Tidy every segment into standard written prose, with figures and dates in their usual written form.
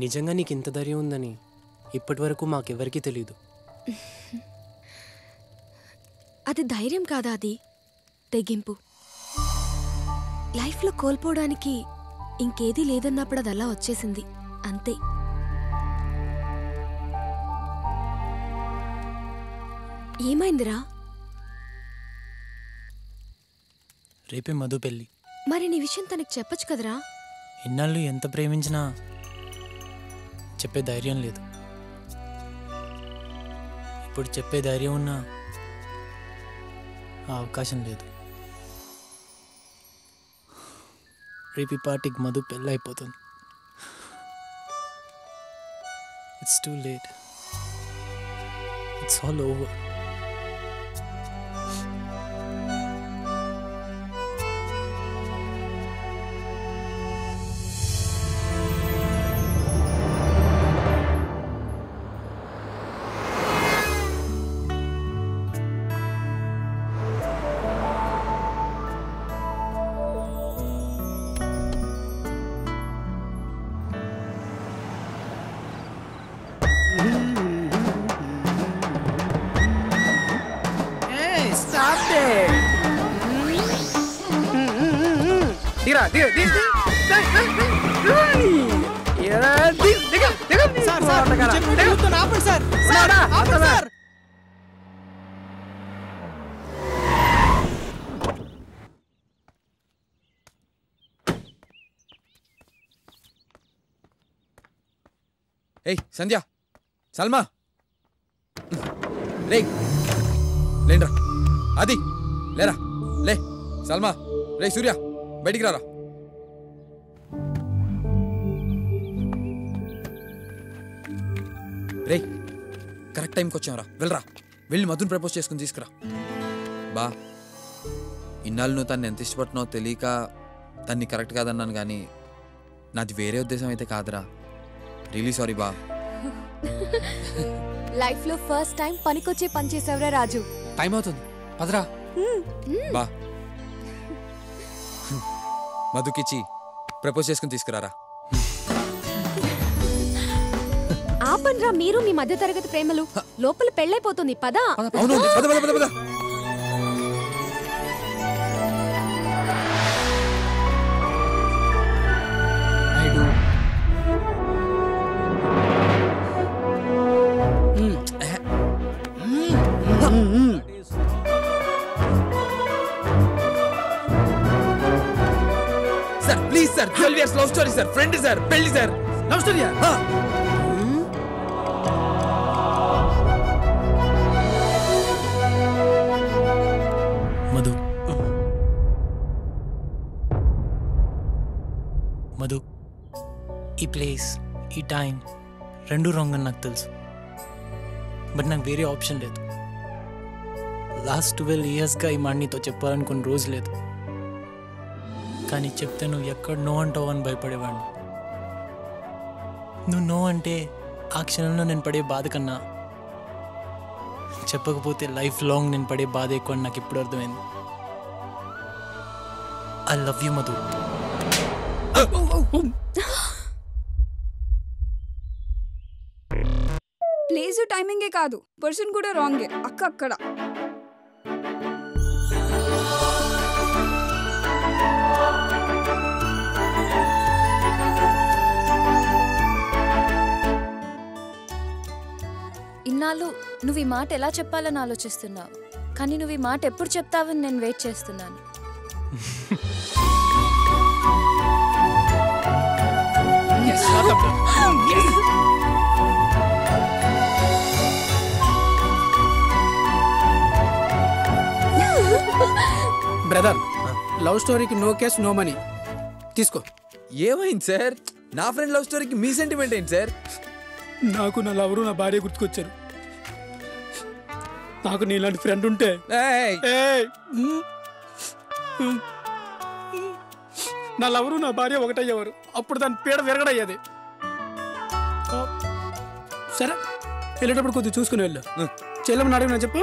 నిజంగా నీకు ఇంత ధైర్యం ఉందని ఇప్పటి వరకు మాకెవరికీ తెలియదు. అది ధైర్యం కాదా, అది తెగింపు. లైఫ్లో కోల్పోవడానికి ఇంకేదీ లేదన్నప్పుడు అది అలా వచ్చేసింది అంతే. ఏమైందిరా? రేపే మధు పెళ్ళి. మరి నీ విషయం తనకి చెప్పొచ్చు కదరా? ఇన్నాళ్ళు ఎంత ప్రేమించినా చెప్పే ధైర్యం లేదు. ఇప్పుడు చెప్పే ధైర్యం ఉన్నా ఆ అవకాశం లేదు. రేపు పార్టీకి మధు పెళ్ళి అయిపోతుంది. It's too late. It's all over. ఏయ్ సంధ్య, సల్మా, రే లేండ్రా. అది లేరా, లే. సల్మా, రే సూర్య, బయటికి రారా. రే కరెక్ట్ టైంకి వచ్చావురా, వెళ్ళరా. వెళ్ళి మధుని ప్రపోజ్ చేసుకుని తీసుకురా. బా, ఇన్నాళ్ళు నువ్వు తను ఎంత ఇష్టపడుతున్నావు తెలియక తన్ని కరెక్ట్ కాదన్నాను, కానీ నాది వేరే ఉద్దేశం అయితే కాదురా. రియలీ సారీ బా. లైఫ్ లో ఫస్ట్ టైం పనికొచ్చే పని చేసావురా రాజు. టైం అవుతుంది, పదరా. బా, మధుకిచ్చి ప్రపోజ్ చేసుకుని తీసుకురారా. ఆపండ్రా మీరు మీ మధ్య తరగతి ప్రేమలు. లోపల పెళ్ళైపోతుంది, పదా. అవును, పద పద పద పద. Sir please sir, 12 years love story sir, friend sir, పెళ్లి సార్. లవ్ స్టోరీయా? మధు, మధు, ఈ ప్లేస్, ఈ టైం రెండు రాంగ్ అని నాకు తెలుసు. బట్ నాకు వేరే ఆప్షన్ లేదు. లాస్ట్ 12 yearsగా ఈ మాట నీతో చెప్పాలనుకున్న రోజు లేదు. కానీ చెప్తే నువ్వు ఎక్కడ నో అంటావు అని భయపడేవాడిని. నువ్వు నో అంటే ఆ క్షణంలో నేను పడే బాధ కన్నా చెప్పకపోతే లైఫ్ లాంగ్ నేను పడే బాధ ఎక్కువ అని నాకు ఇప్పుడు అర్థమైంది. I love you Madhu. Place టైమింగే కాదు, పర్సన్ కూడా రాంగే. అక్క అక్కడ ఇన్నాళ్ళు నువ్వు ఈ మాట ఎలా చెప్పాలని ఆలోచిస్తున్నావు, కానీ నువ్వు ఈ మాట ఎప్పుడు చెప్తావని నేను వెయిట్ చేస్తున్నాను. బ్రదర్, లవ్ స్టోరీకి నో కేస్ నో మనీ. తీసుకో. ఏమైంది సార్? నా ఫ్రెండ్ లవ్ స్టోరీకి మీ సెంటిమెంట్ ఏంటి సార్? నాకు నా లవరు నా భార్య గుర్తుకొచ్చారు. నాకు నీలాంటి ఫ్రెండ్ ఉంటే నా లవరు నా భార్య ఒకటయ్యేవారు. అప్పుడు దాని పీడ విరగడయ్యేది. సరే, వెళ్ళేటప్పుడు కొద్దిగా చూసుకుని వెళ్ళు. చెల్లెమని అడిగినా చెప్పు.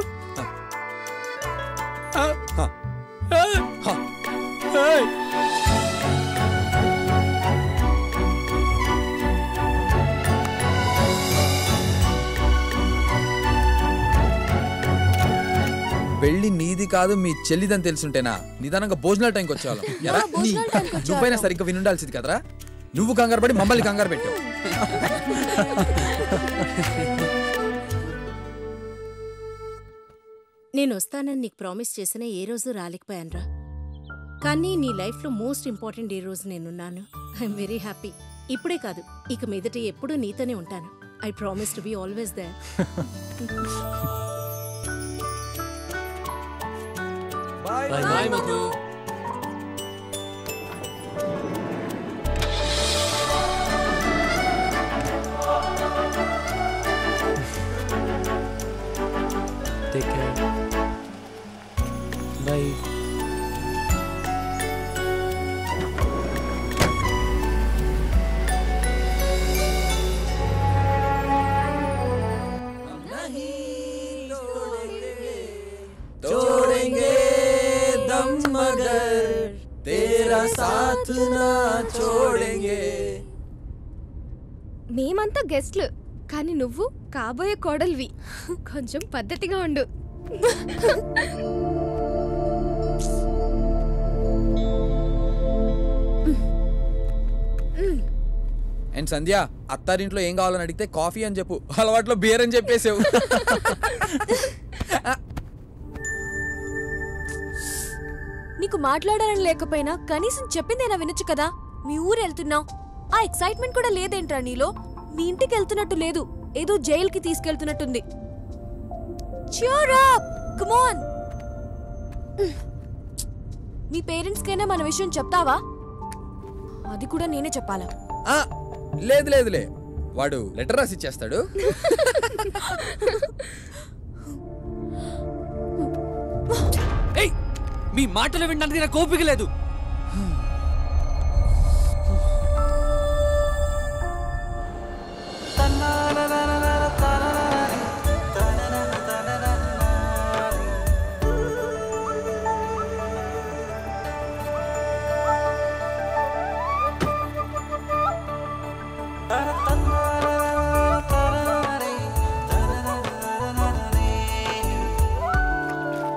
పెళ్లి నీది కాదు మీ చెల్లిదని తెలుసుంటేనా నిదానంగా భోజనాల టైంకి వచ్చేవాళ్ళం. ఎరా, నువ్వైనా సరిగ్గా వినుండాల్సింది కదరా. నువ్వు కంగారు పడి మమ్మల్ని కంగారు పెట్టావు. నేను వస్తానని నీకు ప్రామిస్ చేసిన ఏ రోజు రాలేకపోయానురా. కానీ నీ లైఫ్లో మోస్ట్ ఇంపార్టెంట్ ఏ రోజు నేనున్నాను. I'm very happy. ఇప్పుడే కాదు, ఇక మీదట ఎప్పుడూ నీతోనే ఉంటాను. I promise to be always there. Bye Madhu. Take care. Bye. छोड़ेंगे दम मगर तेरा साथ ना छोड़ेंगे. మేమంతా గెస్ట్లు, కానీ నువ్వు కాబోయే కోడలివి. కొంచెం పద్ధతిగా ఉండు. అండ్ సంధ్య, అత్తారింట్లో ఏం కావాలని అడిగితే కాఫీ అని చెప్పు, అలవాట్లో బియర్ అని చెప్పేసావు. నీకు మాట్లాడాలని లేకపోయినా కనీసం చెప్పిందేనా వినొచ్చు కదా. మీ ఊరు వెళ్తున్నావు, ఆ ఎక్సైట్మెంట్ కూడా లేదేంట్రా నీలో? మీ ఇంటికి వెళ్తున్నట్టు లేదు, ఏదో జైలుకి తీసుకెళ్తున్నట్టుంది. Cheer up! Come on! Me parents కైనా మన విషయం చెప్తావా? అది కూడా నేనే చెప్పాలా? లేదు లేదులే, వాడు లెటర్ రాసి ఇచ్చేస్తాడు. మీ మాటలు వినడానికి నాకు ఓపిక లేదు.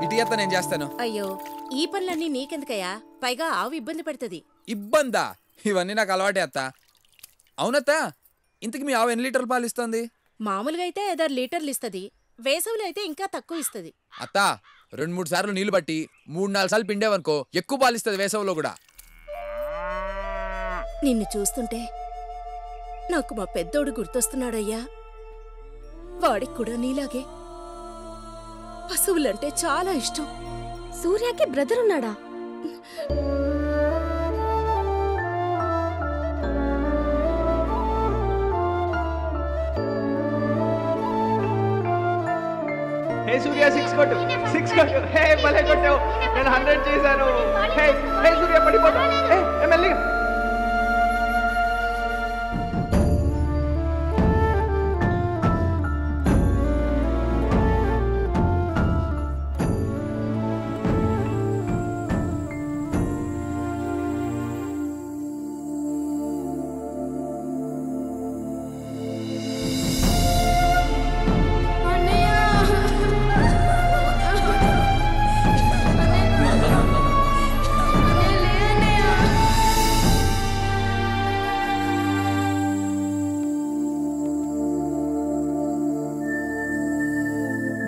ఇటు నేను చేస్తాను. అయ్యో, ఈ పనులన్నీ నీకెందుకయ్యా? పైగా ఆవు ఇబ్బంది పడుతుంది. ఇబ్బందా? ఇవన్నీ నాకు అలవాటే అత్త. అవునత్త, ఇంతకు మీ ఆవు ఎన్ని లీటర్లు పాలు ఇస్తుంది? మామూలుగా అయితే 5-6 లీటర్లు ఇస్తుంది. వేసవిలో అయితే ఇంకా తక్కువ ఇస్తుంది. అత్త, 2-3 సార్లు నీళ్లు బట్టి 3-4 సార్లు పిండేవనుకో ఎక్కువ పాలు ఇస్తుంది వేసవిలో కూడా. నిన్ను చూస్తుంటే నాకు మా పెద్దోడు గుర్తొస్తున్నాడయ్యా. వాడికి కూడా నీలాగే పశువులంటే చాలా ఇష్టం. సూర్యకి బ్రదర్ ఉన్నాడా? హే సూర్య, 6 కొట్టు, 6 కొట్టు. హే భలే కొట్టావు, నేను 100 చేశాను. హే హే సూర్య, పడిపోతా. హే మెల్లిగా.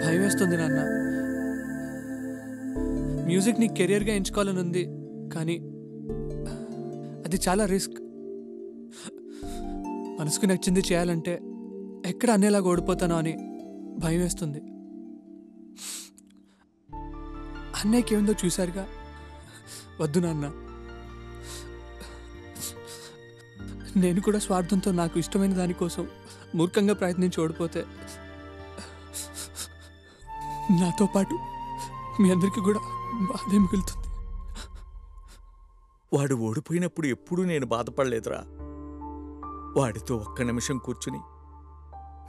భయం వేస్తుంది నాన్న. మ్యూజిక్ ని కెరియర్గా ఎంచుకోవాలని ఉంది, కానీ అది చాలా రిస్క్. మనసుకు నచ్చింది చేయాలంటే ఎక్కడ అనేలాగా ఓడిపోతానో అని భయం వేస్తుంది. అన్నయ్యకి ఏముందో చూశారుగా. వద్దు నాన్న, నేను కూడా స్వార్థంతో నాకు ఇష్టమైన దానికోసం మూర్ఖంగా ప్రయత్నించి ఓడిపోతే నాతో పాటు మీ అందరికీ కూడా బాధే మిగులుతుంది. వాడు ఓడిపోయినప్పుడు ఎప్పుడూ నేను బాధపడలేదురా. వాడితో ఒక్క నిమిషం కూర్చుని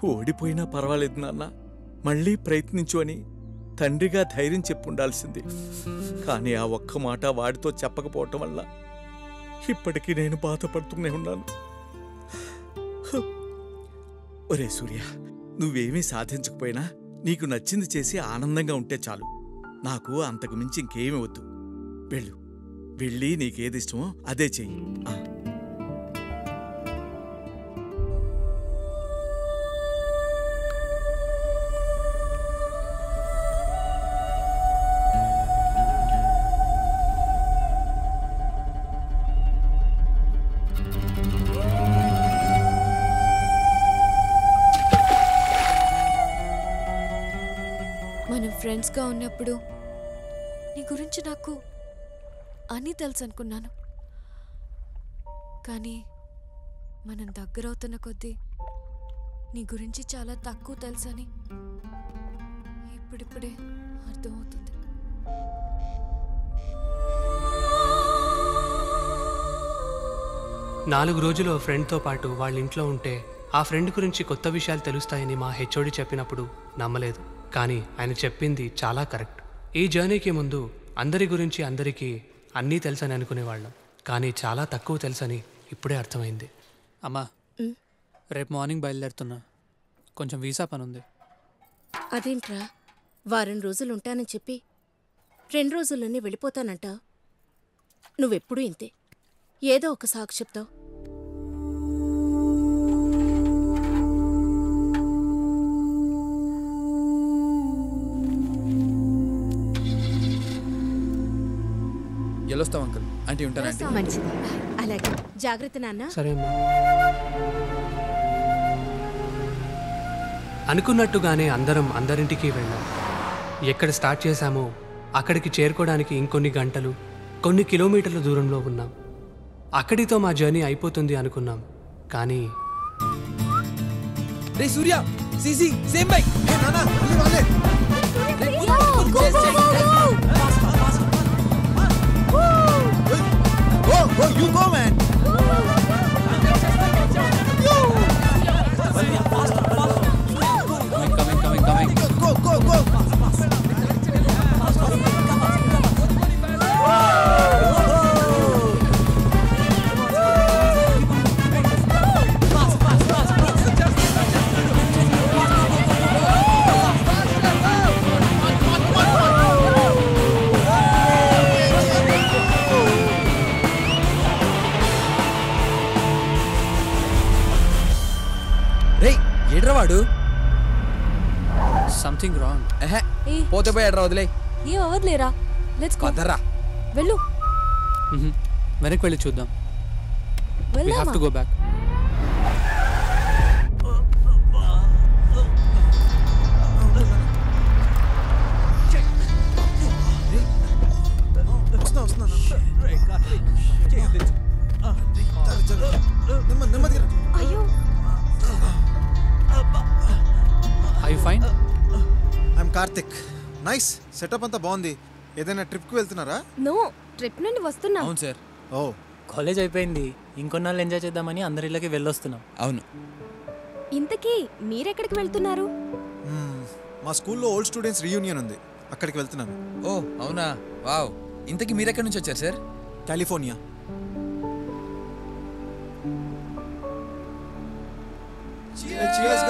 ఓడిపోయినా పర్వాలేదు నాన్న, మళ్ళీ ప్రయత్నించు అని తండ్రిగా ధైర్యం చెప్పుండాల్సింది. కానీ ఆ ఒక్క మాట వాడితో చెప్పకపోవటం వల్ల ఇప్పటికీ నేను బాధపడుతూనే ఉన్నాను. ఒరే సూర్య, నువ్వేమీ సాధించకపోయినా నీకు నచ్చింది చేసి ఆనందంగా ఉంటే చాలు. నాకు అంతకు మించి ఇంకేమీ వద్దు. వెళ్ళు, వెళ్ళి నీకేది ఇష్టమో అదే చెయ్యి. మనం ఫ్రెండ్స్గా ఉన్నప్పుడు నీ గురించి నాకు అన్నీ తెలుసు అనుకున్నాను. కానీ మనం దగ్గరవుతున్న కొద్దీ నీ గురించి చాలా తక్కువ తెలుసని ఇప్పుడిప్పుడే అర్థమవుతుంది. నాలుగు రోజులు ఫ్రెండ్తో పాటు వాళ్ళ ఇంట్లో ఉంటే ఆ ఫ్రెండ్ గురించి కొత్త విషయాలు తెలుస్తాయని మా హెచ్ఓడి చెప్పినప్పుడు నమ్మలేదు. కానీ ఆయన చెప్పింది చాలా కరెక్ట్. ఈ జర్నీకి ముందు అందరి గురించి అందరికీ అన్నీ తెలుసని అనుకునేవాళ్ళం. కానీ చాలా తక్కువ తెలుసని ఇప్పుడే అర్థమైంది. అమ్మా, రేపు మార్నింగ్ బయలుదేరుతున్నా. కొంచెం వీసా పని ఉంది. అదేంట్రా, వారం రోజులు ఉంటానని చెప్పి 2 రోజుల్లోనే వెళ్ళిపోతానంట. నువ్వెప్పుడూ ఇంతే, ఏదో ఒక సాకు చెప్తావు. ఎల్లొస్తాం అంకుల్. ఆంటీ ఉంటానంటే మంచిది. అలాగే, జాగ్రత్త నాన్న. సరే అమ్మా. అనుకున్నట్టుగానే అందరం అందరింటికి వెళ్ళాం. ఎక్కడ స్టార్ట్ చేశామో అక్కడికి చేరుకోవడానికి ఇంకొన్ని గంటలు, కొన్ని కిలోమీటర్ల దూరంలో ఉన్నాం. అక్కడితో మా జర్నీ అయిపోతుంది అనుకున్నాం. కానీ రే సూర్య, సీసీ సేమ్ బైక్. ఏ నానా, మళ్ళీ వాళ్ళే. Go, you go, man. Coming. Go. వాడు సంథింగ్ రాంగ్. పోతే పోయాడు రా, వదిలే. ఏం అవ్వదులేరా, లెట్స్ గో. వెళ్ళు. వెనక్కి వెళ్ళి చూద్దాం. We have to go back. అయ్యో, Are you fine? I'm Karthik. Nice setup అంతా బాగుంది. ఏదైనా ట్రిప్కి వెళ్తున్నారా? నో, ట్రిప్ నుండి వస్తున్నాం. అవును సార్. ఓ, కాలేజ్ అయిపోయింది, ఇంకొన్నాళ్ళు ఎంజాయ్ చేద్దామని అందరి ఇళ్ళకి వెళ్ళొస్తున్నాం. అవును. ఇంతకీ మీరెక్కడికి వెళ్తున్నారు? మా స్కూల్లో ఓల్డ్ స్టూడెంట్స్ రీయూనియన్ ఉంది, అక్కడికి వెళ్తున్నాను. ఓ అవునా, వావ్. ఇంతకీ మీరు ఎక్కడి నుంచి వచ్చారు సార్? కాలిఫోర్నియా. Cheers